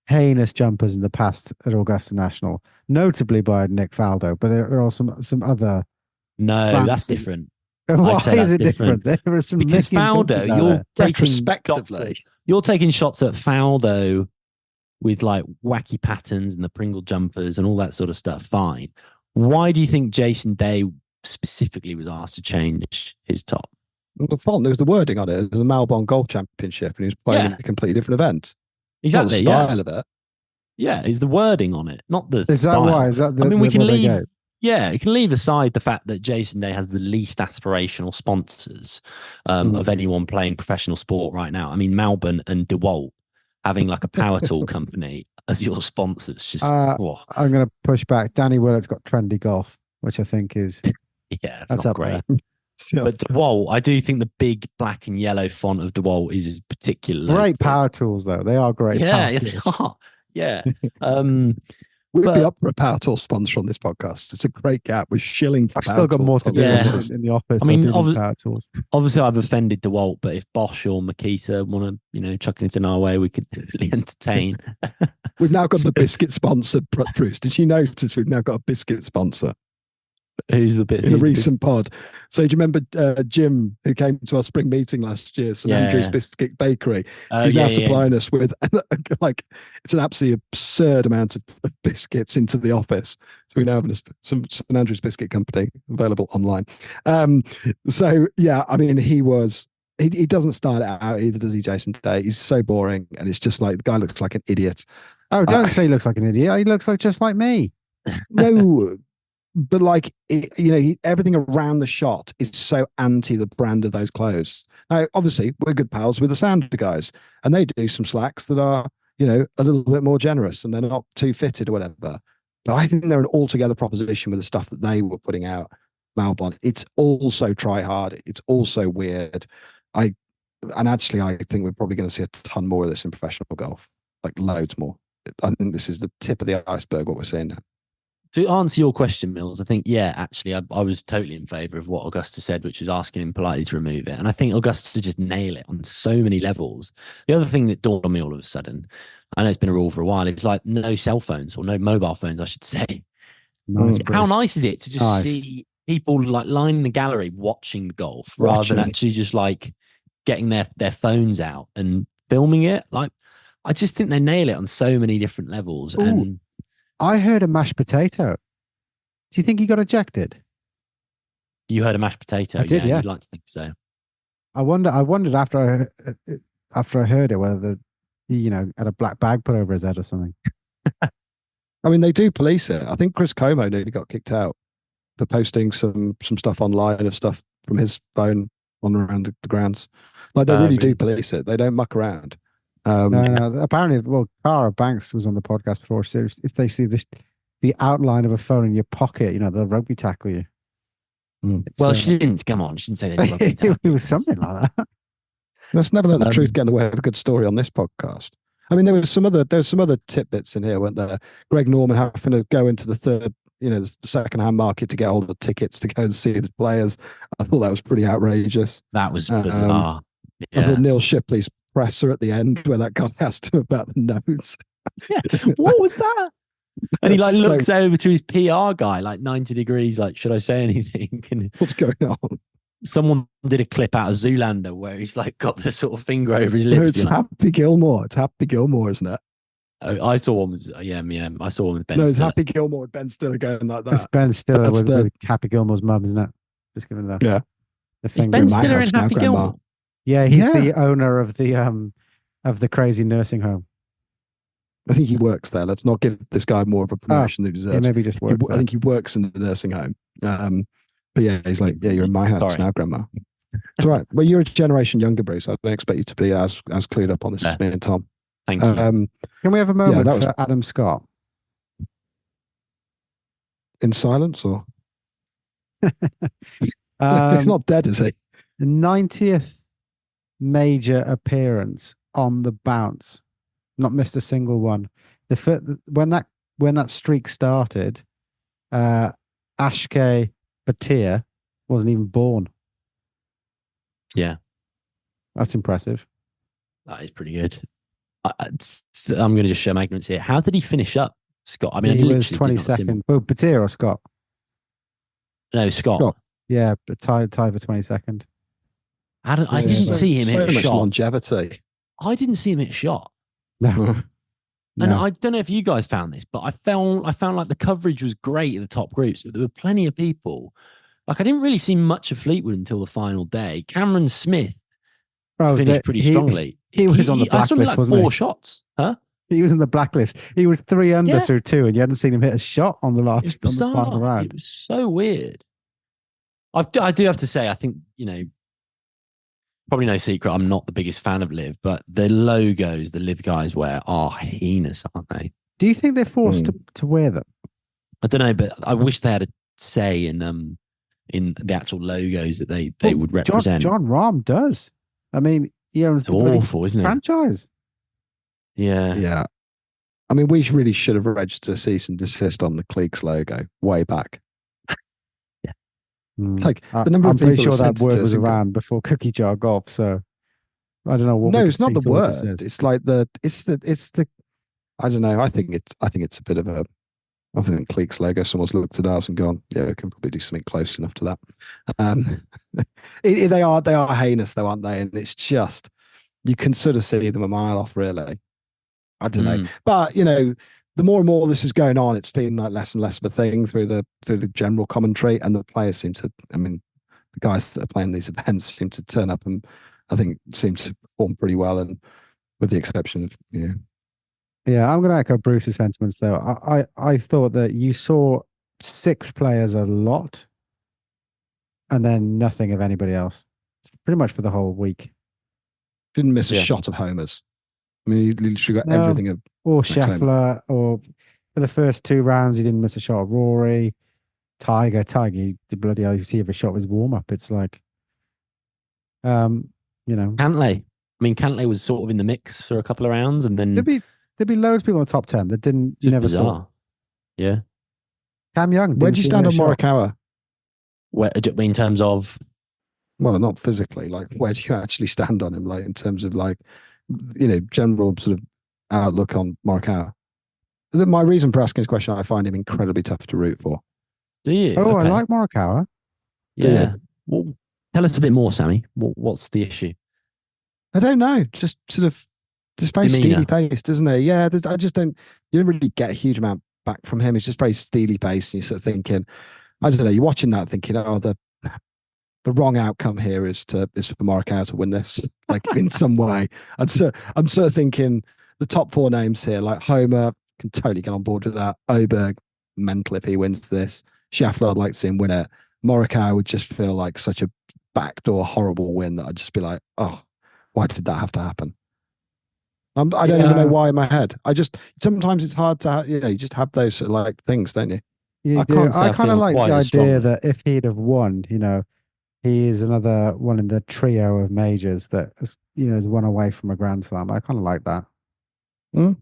heinous jumpers in the past at Augusta National, notably by Nick Faldo, but there are some other. No, that's different. Why is it different? There are some because Faldo, you're taking shots at Faldo with like wacky patterns and the Pringle jumpers and all that sort of stuff. Fine. Why do you think Jason Day specifically was asked to change his top? The font, there was the wording on it. It was a Melbourne Golf Championship, and he was playing in a completely different event. Exactly. Not the style of it. Yeah, it's the wording on it, not the Is style. That why? Is that the, I mean, we can leave. Yeah, you can leave aside the fact that Jason Day has the least aspirational sponsors of anyone playing professional sport right now. I mean, Melbourne and DeWalt having like a power tool company as your sponsors. Just I'm going to push back. Danny Willett's got Trendy Golf, which I think is that's not great. But DeWalt, I do think the big black and yellow font of DeWalt is particularly great power tools, though. They are great. Yeah, they are. Yeah. We'd be up for a power tool sponsor on this podcast. It's a great gap. We're shilling for I've still got more to do in the office. I mean, power tools. Obviously, I've offended DeWalt, but if Bosch or Makita want to, chuck anything our way, we could really entertain. We've now got the biscuit sponsor, Bruce. Did you notice we've now got a biscuit sponsor? Who's the bit in a recent pod? So do you remember Jim, who came to our spring meeting last year, St Andrew's Biscuit Bakery? He's now supplying us with like, it's an absolutely absurd amount of biscuits into the office. So we now have some St Andrew's Biscuit Company available online. So yeah, I mean, he doesn't style it out either, does he, Jason Day? He's so boring, and it's just like the guy looks like an idiot. Oh, don't say he looks like an idiot. He looks like just like me. No. but like everything around the shot is so anti the brand of those clothes. Now, obviously, we're good pals with the Sounder guys, and they do some slacks that are a little bit more generous, and they're not too fitted or whatever. But I think they're an altogether proposition with the stuff that they were putting out. Malbon, it's also try hard. It's also weird. Actually, I think we're probably going to see a ton more of this in professional golf, like loads more. I think this is the tip of the iceberg, what we're seeing now. To answer your question, Mills, I think, yeah, actually, I was totally in favour of what Augusta said, which was asking him politely to remove it. And I think Augusta just nail it on so many levels. The other thing that dawned on me all of a sudden, I know it's been a rule for a while, it's like no cell phones, or no mobile phones, I should say. Nice, How Bruce. nice is it to just see people like lining the gallery watching golf rather than actually just like getting their phones out and filming it? Like, I just think they nail it on so many different levels. Ooh. And I heard a mashed potato. Do you think he got ejected? you heard a mashed potato? I did, yeah. You'd like to think so. I wondered after I heard it whether he, had a black bag put over his head or something. I mean, they do police it. I think Chris Como nearly got kicked out for posting some stuff online of stuff from his phone on around the grounds. Like they really do police it. They don't muck around. No. Apparently, well, Cara Banks was on the podcast before. So if they see the outline of a phone in your pocket, they'll rugby tackle you. Well, she didn't. Come on, she didn't say they rugby tackle. It was something like that. Let's never let the truth get in the way of a good story on this podcast. I mean, there was some other tidbits in here, weren't there? Greg Norman having to go into the the second-hand market to get hold of tickets to go and see the players. I thought that was pretty outrageous. That was bizarre. I thought Neil Shipley's presser at the end where that guy asked him about the notes. Yeah. What was that? And he looks over to his PR guy, 90 degrees, should I say anything? And what's going on? Someone did a clip out of Zoolander where he's got the sort of finger over his lips. No, it's Happy Gilmore. It's Happy Gilmore, isn't it? Oh, I saw one with I saw one with Ben. No, it's Stiller. Happy Gilmore with Ben Stiller going like that. It's Ben Stiller with Happy Gilmore's mum, isn't it? Just giving that. Yeah. The Is Ben Stiller in Happy Gilmore? Yeah, he's the owner of the crazy nursing home. I think he works there. Let's not give this guy more of a promotion than he deserves. Yeah, maybe just works I think he works in the nursing home. But yeah, he's like, yeah, you're in my house now, Grandma. It's all right. Well, you're a generation younger, Bruce. I don't expect you to be as clued up on this as me and Tom. Thank you. Can we have a moment for Adam Scott? In silence, or? He's not dead, is he? The 90th major appearance on the bounce. Not missed a single one. When that streak started, Ashke Batir wasn't even born. Yeah, that's impressive. That is pretty good. I'm going to just show my ignorance here. How did he finish up, Scott? I mean, he was 22nd. Oh, Batir or Scott? No, Scott. Yeah, but tied for 22nd. I didn't see him hit a shot. Longevity. I didn't see him hit a shot. No. And I don't know if you guys found this, but I found like the coverage was great at the top groups. There were plenty of people. I didn't really see much of Fleetwood until the final day. Cameron Smith finished pretty strongly. He was on the blacklist, I saw wasn't he? 4 shots. Huh? He was in the blacklist. He was 3 under through 2, and you hadn't seen him hit a shot on the final round. It was so weird. I do have to say, I think, probably no secret, I'm not the biggest fan of Liv, but the logos the Liv guys wear are heinous, aren't they? Do you think they're forced to wear them? I don't know, but I wish they had a say in the actual logos that they would represent. John Rahm does. I mean, he owns the awful, isn't it? Franchise. Yeah. Yeah. I mean, we really should have registered a cease and desist on the Cleeks logo way back. Yeah. It's like the number I'm of people pretty sure that word was and around before Cookie Jar Golf, so I don't know what. No, it's not the word. It's like it's the I don't know. I think it's a bit of a I think Cleeks logo. Someone's looked at ours and gone, yeah, we can probably do something close enough to that. They are heinous though, aren't they? And it's just you can sort of see them a mile off, really. I don't know, but the more and more this is going on, it's feeling like less and less of a thing through the general commentary, and the players seem to. I mean, the guys that are playing these events seem to turn up and I think seem to perform pretty well, and with the exception of Yeah, I'm going to echo Bruce's sentiments though. I thought that you saw 6 players a lot, and then nothing of anybody else. Pretty much for the whole week. Didn't miss a Yeah. shot of homers. I mean, he literally got No. everything of Or Max Homer. Scheffler, or for the first 2 rounds, he didn't miss a shot of Rory. Tiger, the bloody hell, you see if a shot was warm up. It's like, you know, Cantlay. I mean, Cantlay was sort of in the mix for a couple of rounds, and then there'd be loads of people in the top 10 that didn't, you just never saw. bizarre. Yeah. Cam Young. Where do you stand on Morikawa? Morikawa? Where, in terms of, Well, not physically. Like, where do you actually stand on him? Like, in terms of like, general sort of outlook on Morikawa. My reason for asking this question, I find him incredibly tough to root for. do you? Oh, Okay. I like Morikawa. Yeah. Well, tell us a bit more, Sammy. What's the issue? I don't know. Just sort of, just very Demeanor. steely paced, isn't he? Yeah, I just don't. You don't really get a huge amount back from him. He's just very steely paced, and you're sort of thinking, I don't know. You're watching that, thinking, oh, the wrong outcome here is for Morikawa to win this, like in some way. And so I'm sort of thinking the top 4 names here, like Homer, can totally get on board with that. Aberg, mental if he wins this. Scheffler, I'd like to see him win it. Morikawa would just feel like such a backdoor horrible win that I'd just be like, oh, why did that have to happen? I don't even know why in my head. Sometimes it's hard to, you just have those sort of like things, don't you? You I do. can't say I I kind of feel like quite the as idea strongly. that if he'd have won, he is another one in the trio of majors that is, is one away from a Grand Slam. I kind of like that. Mm.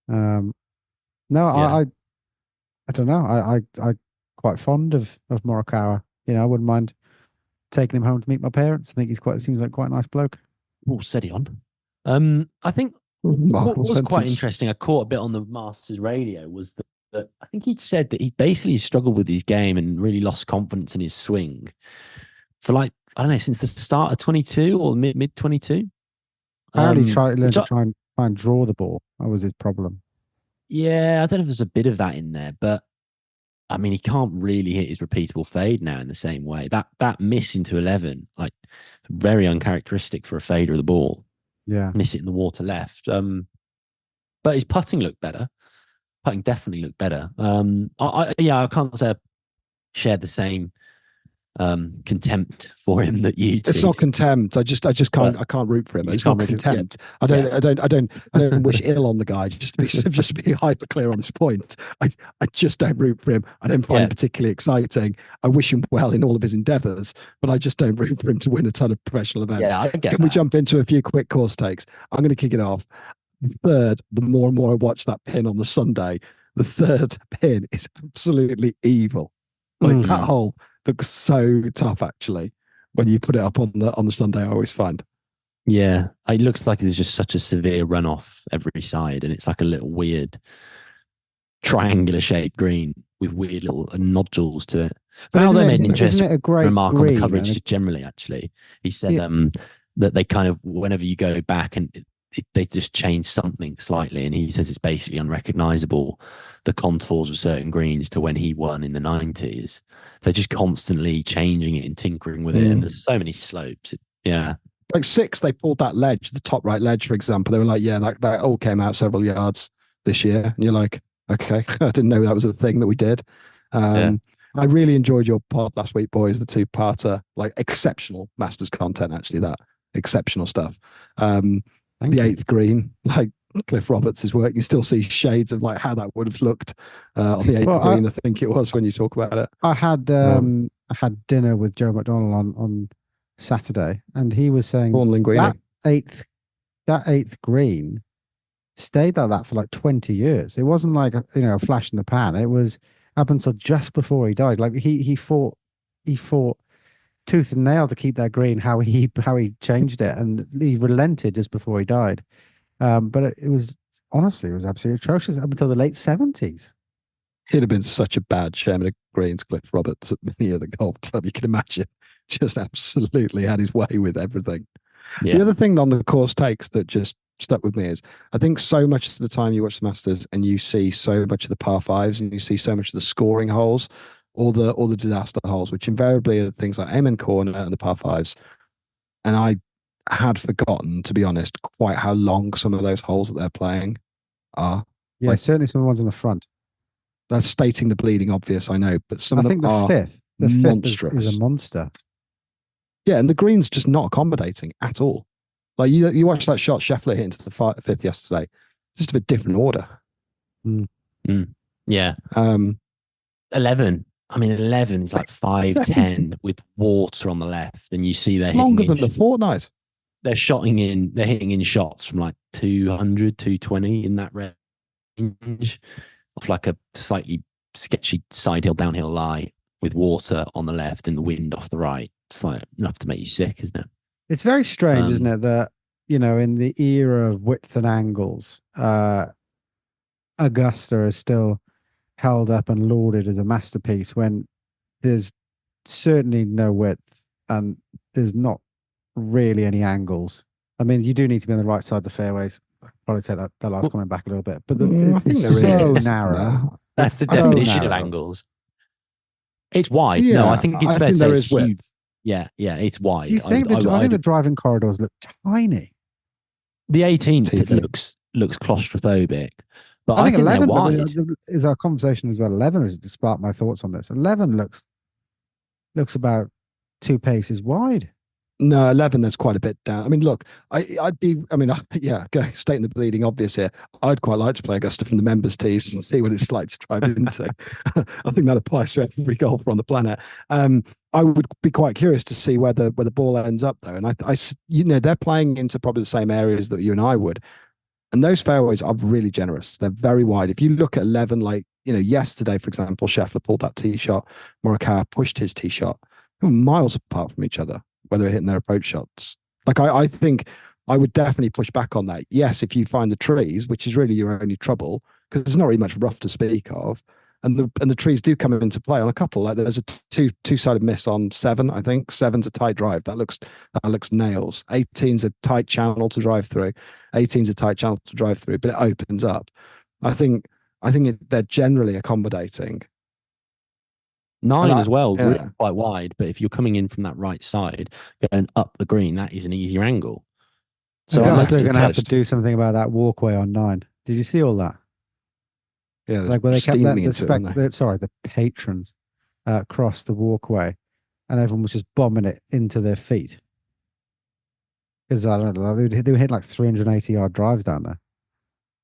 No, Yeah. I don't know. I quite fond of Morikawa. I wouldn't mind taking him home to meet my parents. I think seems like quite a nice bloke. Oh, steady on. I think what Remarkable was quite sentence. interesting, I caught a bit on the Masters radio, was that I think he'd said that he basically struggled with his game and really lost confidence in his swing for like, I don't know, since the start of 22 or mid 22. Apparently, learned which to try and draw the ball. That was his problem. Yeah, I don't know if there's a bit of that in there, but I mean, he can't really hit his repeatable fade now in the same way. That miss into 11, like very uncharacteristic for a fader of the ball. Yeah. Miss it in the water left. But his putting looked better. Putting definitely looked better. I can't say I shared the same contempt for him that you did. It's not contempt. I just can't. I can't root for him. It's not contempt. I don't wish ill on the guy. Just to be hyper clear on this point. I just don't root for him. I don't find him particularly exciting. I wish him well in all of his endeavours, but I just don't root for him to win a ton of professional events. Yeah, I get Can we jump into a few quick course takes? I'm going to kick it off. Third, the more and more I watch that pin on the Sunday, the third pin is absolutely evil. Like that hole looks so tough actually when you put it up on the Sunday. I always find. Yeah, it looks like there's just such a severe runoff every side, and it's like a little weird triangular shaped green with weird little nodules to it. But Aldo made an interesting remark on the coverage generally. Actually, he said that they kind of, whenever you go back and they just change something slightly, and he says it's basically unrecognizable, the contours of certain greens to when he won in the 90s. They're just constantly changing it and tinkering with it, and there's so many slopes. Like 6, they pulled that ledge, the top right ledge, for example. They were like, that all came out several yards this year, and you're like, okay, I didn't know that was a thing that we did. I really enjoyed your pod last week, boys. The 2-parter, like exceptional Masters content, actually. That exceptional stuff. The 8th green, like Cliff Roberts' work, you still see shades of like how that would have looked on the 8th green. I think it was when you talk about it. I had dinner with Joe McDonnell on Saturday, and he was saying that eighth green stayed like that for like 20 years. It wasn't like a flash in the pan. It was up until just before he died. Like he fought tooth and nail to keep that green. How he changed it, and he relented just before he died. But it was absolutely atrocious up until the late 70s. He'd have been such a bad chairman of Greens, Cliff Roberts, at many of the golf club you can imagine. Just absolutely had his way with everything. Yeah. The other thing on the course takes that just stuck with me is I think so much of the time you watch the Masters and you see so much of the par fives and you see so much of the scoring holes or the disaster holes, which invariably are things like Amen Corner and the par fives. And I had forgotten, to be honest, quite how long some of those holes that they're playing are. Yeah, certainly some of the ones in the front. That's stating the bleeding obvious, I know, but some I of them think the are fifth is monstrous. a monster. Yeah, and the green's just not accommodating at all. Like you watch that shot Scheffler hit into the fifth yesterday, just a bit different order. Yeah. Um, 11. I mean, 11 is like 5'10" with water on the left, and you see they're it's longer hitting than the fortnight. they're hitting in shots from like 200, 220 in that range of like a slightly sketchy side hill, downhill lie with water on the left and the wind off the right. It's like enough to make you sick, isn't it? It's very strange, isn't it, that, in the era of width and angles, Augusta is still held up and lauded as a masterpiece when there's certainly no width and there's not really any angles. I mean, you do need to be on the right side of the fairways. I'll probably take that last comment back a little bit, but I think it's there so is, narrow. That's the I don't definition of know. angles. It's wide. Yeah, No, I think it's I fair think to say there it's is width. huge. Yeah, it's wide. Do you think I think the driving corridors look tiny? The 18 TV. looks claustrophobic, but I think they're 11 wide. is our conversation as well. 11 has sparked my thoughts on this. 11 looks about 2 paces wide. No, 11, there's quite a bit down. I mean, look, stating the bleeding obvious here, I'd quite like to play Augusta from the members' tees and see what it's like to drive into. I think that applies to every golfer on the planet. I would be quite curious to see where the ball ends up, though. And they're playing into probably the same areas that you and I would. And those fairways are really generous. They're very wide. If you look at 11, like, yesterday, for example, Scheffler pulled that tee shot, Morikawa pushed his tee shot. They were miles apart from each other, whether they're hitting their approach shots. Like, I think I would definitely push back on that. Yes, if you find the trees, which is really your only trouble, because there's not really much rough to speak of, and the trees do come into play on a couple. Like, there's a two-sided miss on 7, I think. 7's a tight drive. That looks nails. 18's a tight channel to drive through. 18's a tight channel to drive through, but it opens up. I think they're generally accommodating. 9 as well, yeah. really quite wide. But if you're coming in from that right side, going up the green, that is an easier angle. So Augusta are going to have to test. do something about that walkway on 9. Did you see all that? Yeah, Like where they kept steaming into it, aren't they? the patrons crossed the walkway, and everyone was just bombing it into their feet. Because I don't know, they were hitting like 380-yard drives down there.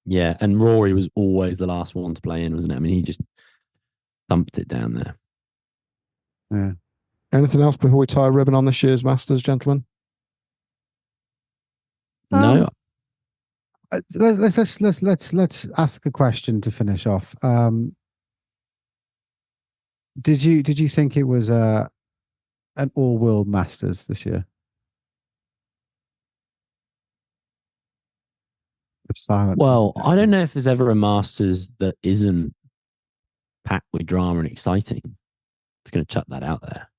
Yeah, and Rory was always the last one to play in, wasn't it? I mean, he just thumped it down there. Yeah. Anything else before we tie a ribbon on this year's Masters, gentlemen? No, Let's ask a question to finish off. Did you think it was an all-world Masters this year? Silence. well, I don't know if there's ever a Masters that isn't packed with drama and exciting. It's going to chuck that out there.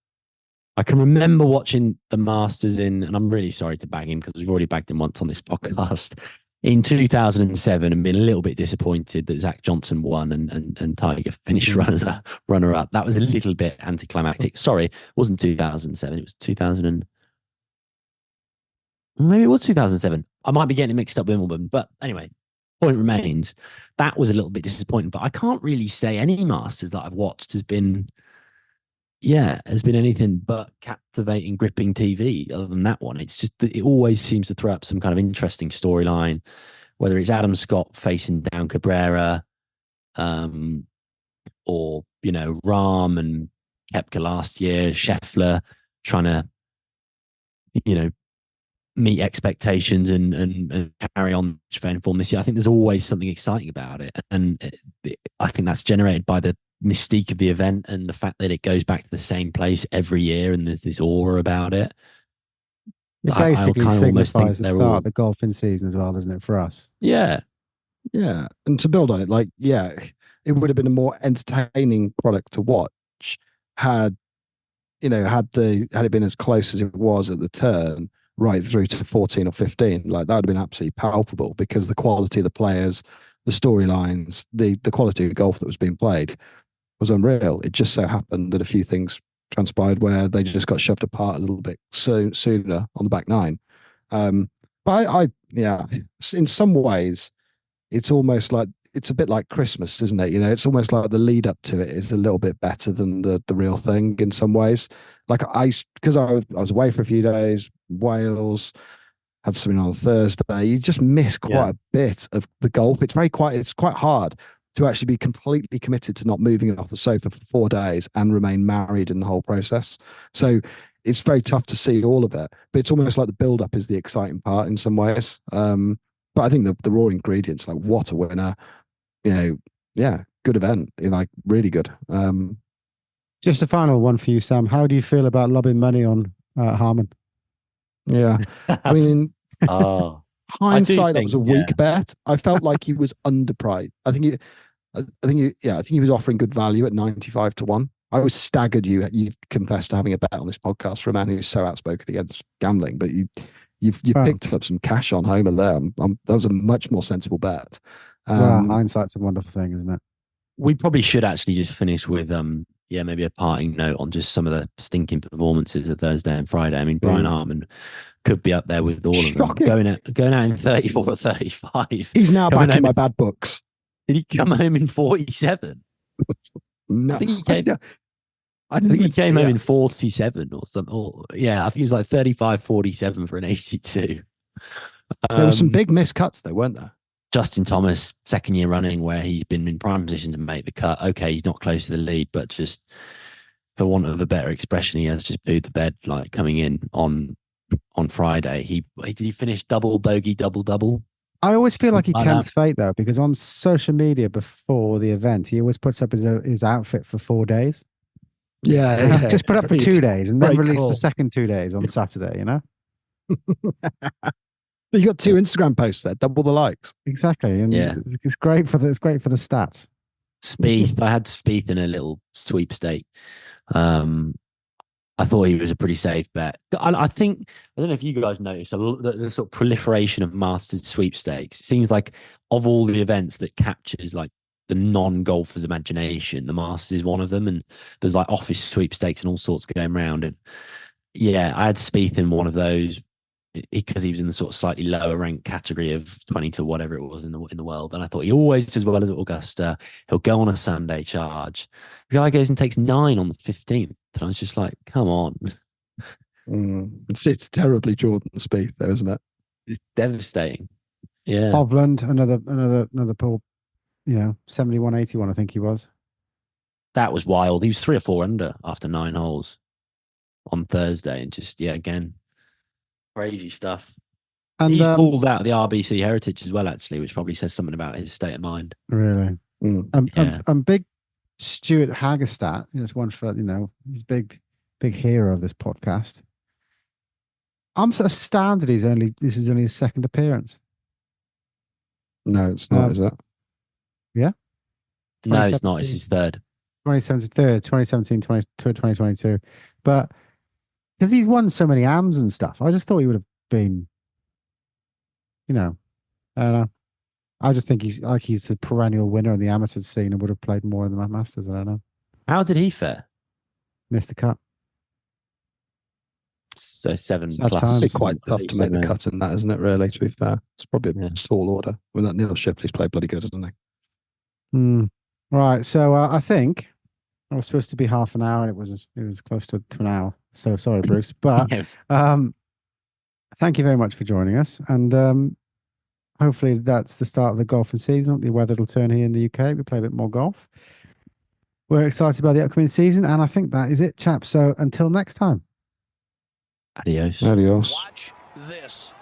I can remember watching the Masters and I'm really sorry to bag him because we've already bagged him once on this podcast, in 2007 and been a little bit disappointed that Zach Johnson won and Tiger finished runner up. That was a little bit anticlimactic. Sorry, it wasn't 2007. It was 2000 maybe it was 2007. I might be getting it mixed up with Wimbledon, but anyway, point remains. That was a little bit disappointing, but I can't really say any Masters that I've watched has been anything but captivating, gripping TV other than that one. It's just that it always seems to throw up some kind of interesting storyline, whether it's Adam Scott facing down Cabrera, or, Rahm and Koepka last year, Scheffler trying to, meet expectations and carry on form this year. I think there's always something exciting about it. And I think that's generated by the mystique of the event and the fact that it goes back to the same place every year and there's this aura about it. It basically signifies the start of the golfing season as well, doesn't it, for us? Yeah. Yeah. And to build on it, it would have been a more entertaining product to watch had it been as close as it was at the turn right through to 14 or 15. Like, that would have been absolutely palpable because the quality of the players, the storylines, the quality of golf that was being played was unreal. It just so happened that a few things transpired where they just got shoved apart a little bit sooner on the back 9. But in some ways, it's almost like it's a bit like Christmas, isn't it? You know, it's almost like the lead up to it is a little bit better than the real thing in some ways. Like because I was away for a few days, Wales, had something on Thursday. You just miss quite a bit of the golf. It's quite hard to actually be completely committed to not moving off the sofa for 4 days and remain married in the whole process. So it's very tough to see all of it, but it's almost like the build up is the exciting part in some ways. But I think the raw ingredients, like what a winner, you know, yeah, good event, you know, like really good. Just a final one for you, Sam. How do you feel about lobbing money on Harmon? Yeah, I mean, Oh, hindsight, that was a think, weak bet. I felt like he was underpriced. I think he was offering good value at 95 to 1. I was staggered. You've confessed to having a bet on this podcast for a man who's so outspoken against gambling, but you've picked up some cash on Homer there. That was a much more sensible bet. Well, hindsight's a wonderful thing, isn't it? we probably should actually just finish with maybe a parting note on just some of the stinking performances of Thursday and Friday. I mean, Brian Hartman could be up there with all of them. Going out in 34 or 35. He's now back in my bad books. Did he come home in 47? No, I think he came. I think he came home in 47 or something. I think he was like 35, 47 for an 82. There were some big missed cuts though, weren't there? Justin Thomas, second year running where he's been in prime position to make the cut. Okay, he's not close to the lead, but just for want of a better expression, he has just pooed the bed like coming in on Friday. Did he finish double bogey, double? I always feel like he Something like tempts fate though, because on social media before the event, he always puts up his outfit for 4 days. Yeah. Just put up for 2 days and then Very release cool. the second 2 days on Saturday, you know? You got 2 Instagram posts there, double the likes. Exactly. And Yeah. it's great for the stats. Spieth. I had Spieth in a little sweepstake. I thought he was a pretty safe bet. I think, I don't know if you guys noticed the sort of proliferation of Masters sweepstakes. It seems like of all the events that captures like the non-golfer's imagination, the Masters is one of them. And there's like office sweepstakes and all sorts going around. And yeah, I had Spieth in one of those because he was in the sort of slightly lower ranked category of 20 to whatever it was in the world. And I thought he always does well as at Augusta. He'll go on a Sunday charge. The guy goes and takes 9 on the 15th. And I was just like, come on. It's terribly Jordan Spieth though, isn't it? It's devastating. Yeah. Hovland, another poor, 71, 81, I think he was. That was wild. He was 3 or 4 under after 9 holes on Thursday. And just, again, crazy stuff. And he's pulled out of the RBC Heritage as well, actually, which probably says something about his state of mind. Really? Yeah. Big Stuart Haggerstad, it's one for, he's big hero of this podcast. I'm so astounded this is only his second appearance. No, it's not, is it? Yeah? No, it's not. It's his third. 2017, 2022. But because he's won so many AMs and stuff, I just thought he would have been, I don't know. I just think he's a perennial winner in the amateur scene and would have played more in the Masters. I don't know. How did he fare? Missed the cut. So 7 Sad plus. times. It's quite tough to make the cut in that, isn't it, really, to be fair? It's probably a tall order. When that Neil Shipley's played bloody good, hasn't he? Right. So I think I was supposed to be half an hour and it was close to an hour. So sorry, Bruce. But Yes. thank you very much for joining us. And hopefully that's the start of the golfing season. The weather will turn here in the UK. We play a bit more golf. We're excited about the upcoming season. And I think that is it, chaps. So until next time. Adios. Adios. Watch this.